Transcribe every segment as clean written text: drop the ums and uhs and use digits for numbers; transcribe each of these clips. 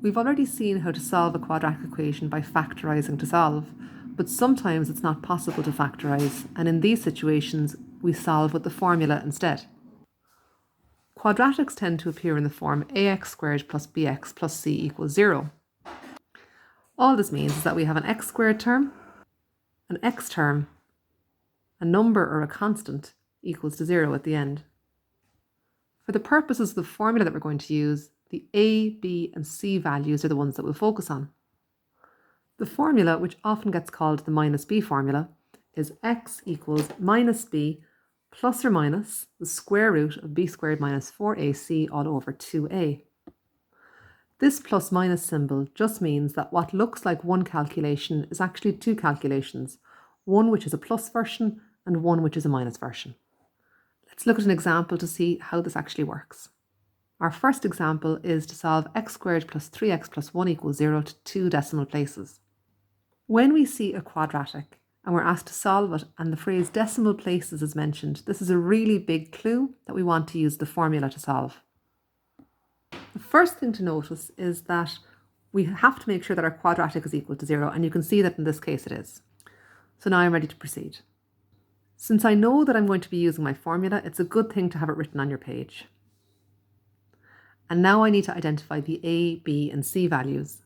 We've already seen how to solve a quadratic equation by factorising to solve, but sometimes it's not possible to factorise, and in these situations we solve with the formula instead. Quadratics tend to appear in the form ax squared plus bx plus c equals 0. All this means is that we have an x squared term, an x term, a number or a constant equals to 0 at the end. For the purposes of the formula that we're going to use, the a, b and c values are the ones that we'll focus on. The formula, which often gets called the minus b formula, is x equals minus b plus or minus the square root of b squared minus 4ac all over 2a. This plus minus symbol just means that what looks like one calculation is actually two calculations, one which is a plus version and one which is a minus version. Let's look at an example to see how this actually works. Our first example is to solve x squared plus 3x plus 1 equals 0 to two decimal places. When we see a quadratic and we're asked to solve it and the phrase decimal places is mentioned, this is a really big clue that we want to use the formula to solve. The first thing to notice is that we have to make sure that our quadratic is equal to 0, and you can see that in this case it is. So now I'm ready to proceed. Since I know that I'm going to be using my formula, it's a good thing to have it written on your page. And now I need to identify the a, b and c values.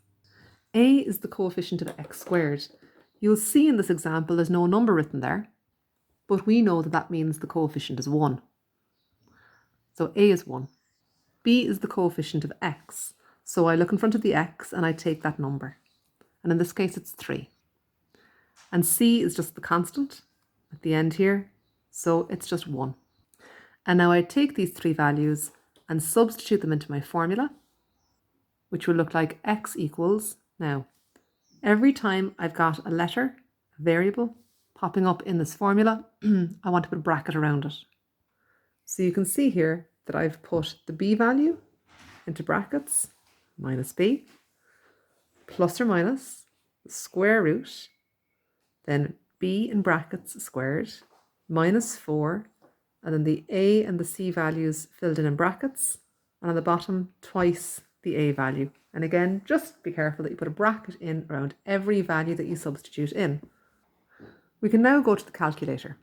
A is the coefficient of x squared. You'll see in this example there's no number written there, but we know that that means the coefficient is 1. So a is 1. B is the coefficient of x. So I look in front of the x and I take that number. And in this case it's 3. And c is just the constant at the end here, so it's just 1. And now I take these three values and substitute them into my formula, which will look like x equals, now, every time I've got a letter, a variable, popping up in this formula, I want to put a bracket around it. So you can see here that I've put the b value into brackets, minus b, plus or minus the square root, then b in brackets squared, minus 4, and then the a and the c values filled in brackets, and on the bottom twice the a value. And again, just be careful that you put a bracket in around every value that you substitute in. We can now go to the calculator.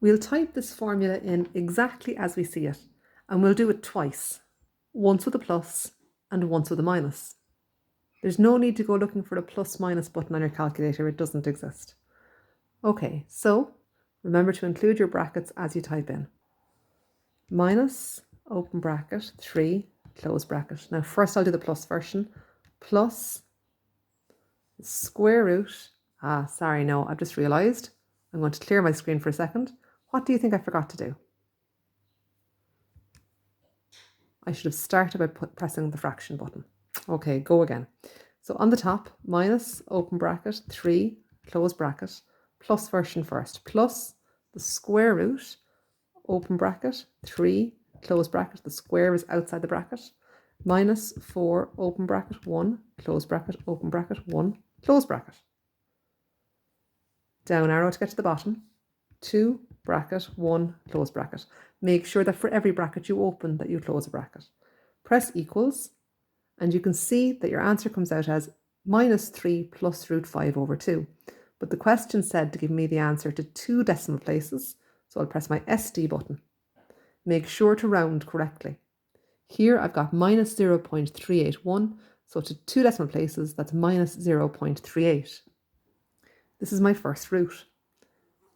We'll type this formula in exactly as we see it, and we'll do it twice, once with a plus and once with a minus. There's no need to go looking for a plus minus button on your calculator, it doesn't exist. Okay, so remember to include your brackets as you type in. Minus, open bracket, 3, close bracket. Now first I'll do the plus version. Plus the square root. No, I've just realised. I'm going to clear my screen for a second. What do you think I forgot to do? I should have started by pressing the fraction button. Okay, go again. So on the top, minus, open bracket, 3, close bracket, plus version first, plus the square root, open bracket, 3, close bracket, the square is outside the bracket, minus 4, open bracket, 1, close bracket, open bracket, 1, close bracket. Down arrow to get to the bottom, 2, bracket, 1, close bracket. Make sure that for every bracket you open that you close a bracket. Press equals, and you can see that your answer comes out as minus 3 plus root 5 over 2. But the question said to give me the answer to two decimal places, so I'll press my SD button. Make sure to round correctly. Here I've got minus 0.381, so to two decimal places that's minus 0.38. This is my first root.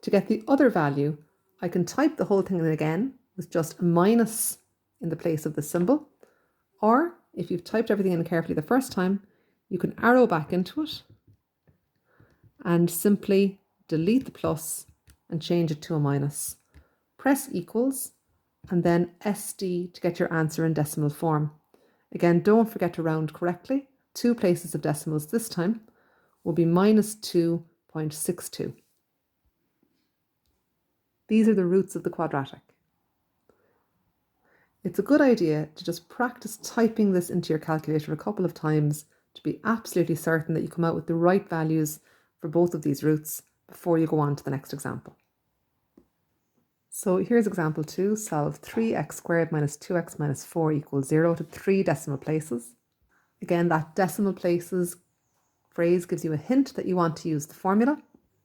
To get the other value, I can type the whole thing in again with just a minus in the place of the symbol, or if you've typed everything in carefully the first time, you can arrow back into it and simply delete the plus and change it to a minus. Press equals and then SD to get your answer in decimal form. Again, don't forget to round correctly. Two places of decimals this time will be minus 2.62. These are the roots of the quadratic. It's a good idea to just practice typing this into your calculator a couple of times to be absolutely certain that you come out with the right values for both of these roots before you go on to the next example. So here's example 2, solve 3x squared minus 2x minus 4 equals 0 to three decimal places. Again, that decimal places phrase gives you a hint that you want to use the formula,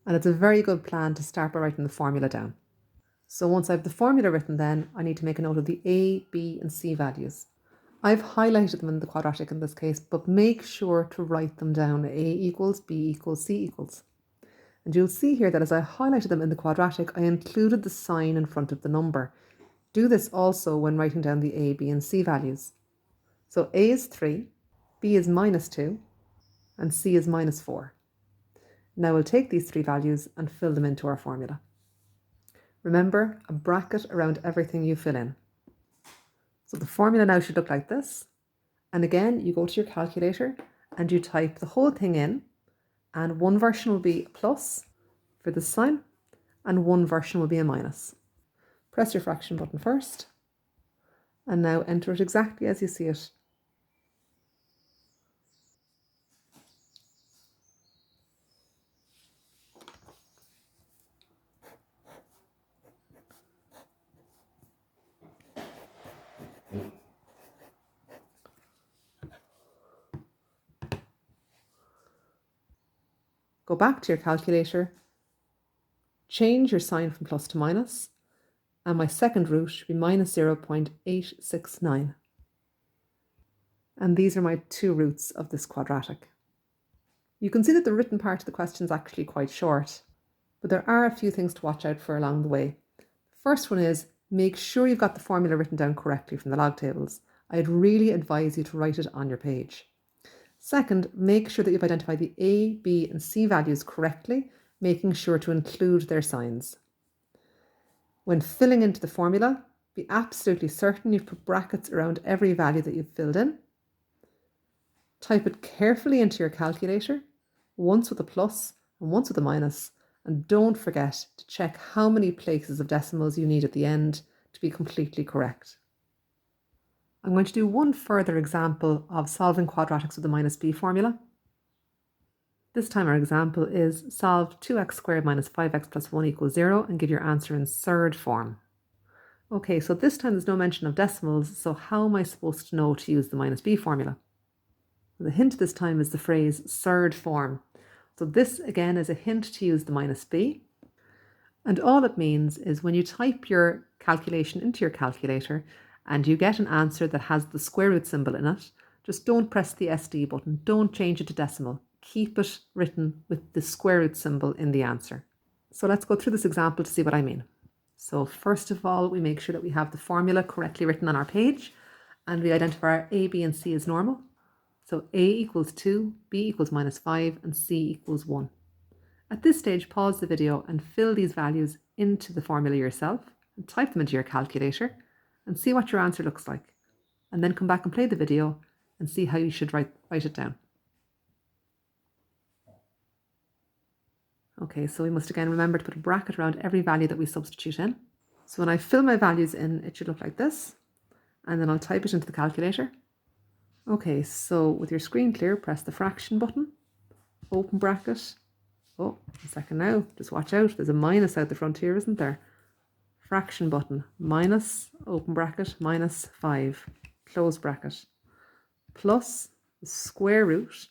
and it's a very good plan to start by writing the formula down. So once I have the formula written then, I need to make a note of the a, b and c values. I've highlighted them in the quadratic in this case, but make sure to write them down. A equals, b equals, c equals. And you'll see here that as I highlighted them in the quadratic, I included the sign in front of the number. Do this also when writing down the a, b and c values. So a is 3, b is -2, and c is -4. Now we'll take these three values and fill them into our formula. Remember, a bracket around everything you fill in. So the formula now should look like this. And again, you go to your calculator and you type the whole thing in, and one version will be a plus for this sign, and one version will be a minus. Press your fraction button first, and now enter it exactly as you see it. Go back to your calculator, change your sign from plus to minus, and my second root should be -0.869. And these are my two roots of this quadratic. You can see that the written part of the question is actually quite short, but there are a few things to watch out for along the way. The first one is make sure you've got the formula written down correctly from the log tables. I'd really advise you to write it on your page. Second, make sure that you've identified the a, b and c values correctly, making sure to include their signs. When filling into the formula, be absolutely certain you've put brackets around every value that you've filled in. Type it carefully into your calculator, once with a plus and once with a minus, and don't forget to check how many places of decimals you need at the end to be completely correct. I'm going to do one further example of solving quadratics with the -b formula. This time our example is solve 2x squared minus 5x plus 1 equals 0 and give your answer in third form. Okay, so this time there's no mention of decimals, so how am I supposed to know to use the -b formula? The hint this time is the phrase third form. So this again is a hint to use the -b. And all it means is when you type your calculation into your calculator and you get an answer that has the square root symbol in it, just don't press the SD button, don't change it to decimal. Keep it written with the square root symbol in the answer. So let's go through this example to see what I mean. So first of all, we make sure that we have the formula correctly written on our page, and we identify our A, B and C as normal. So A equals 2, B equals -5 and C equals 1. At this stage, pause the video and fill these values into the formula yourself and type them into your calculator and see what your answer looks like. And then come back and play the video and see how you should write it down. Okay, so we must again remember to put a bracket around every value that we substitute in. So when I fill my values in, it should look like this, and then I'll type it into the calculator. Okay, so with your screen clear, press the fraction button, open bracket. Oh, a second now, just watch out, there's a minus out the front here, isn't there? Fraction button, minus, open bracket, -5, close bracket, plus the square root,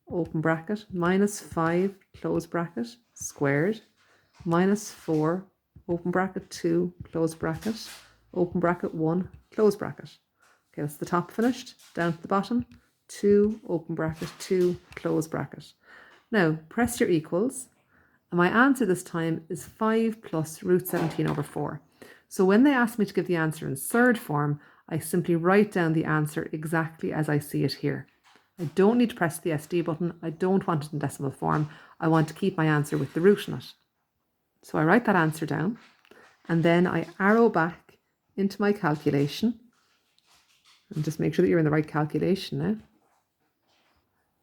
open bracket, -5, close bracket, squared, -4, open bracket, 2, close bracket, open bracket, 1, close bracket. Okay, that's the top finished. Down to the bottom, 2, open bracket, 2, close bracket. Now, press your equals. And my answer this time is 5 plus root 17 over 4. So when they ask me to give the answer in third form, I simply write down the answer exactly as I see it here. I don't need to press the SD button. I don't want it in decimal form. I want to keep my answer with the root in it. So I write that answer down, and then I arrow back into my calculation. And just make sure that you're in the right calculation now.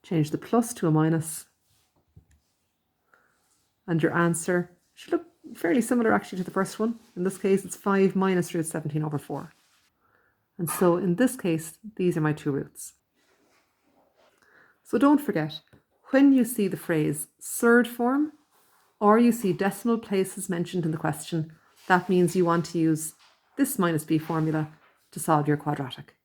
Change the plus to a minus. And your answer should look fairly similar actually to the first one. In this case, it's 5 minus root 17 over 4. And so in this case, these are my two roots. So don't forget, when you see the phrase third form, or you see decimal places mentioned in the question, that means you want to use this -b formula to solve your quadratic.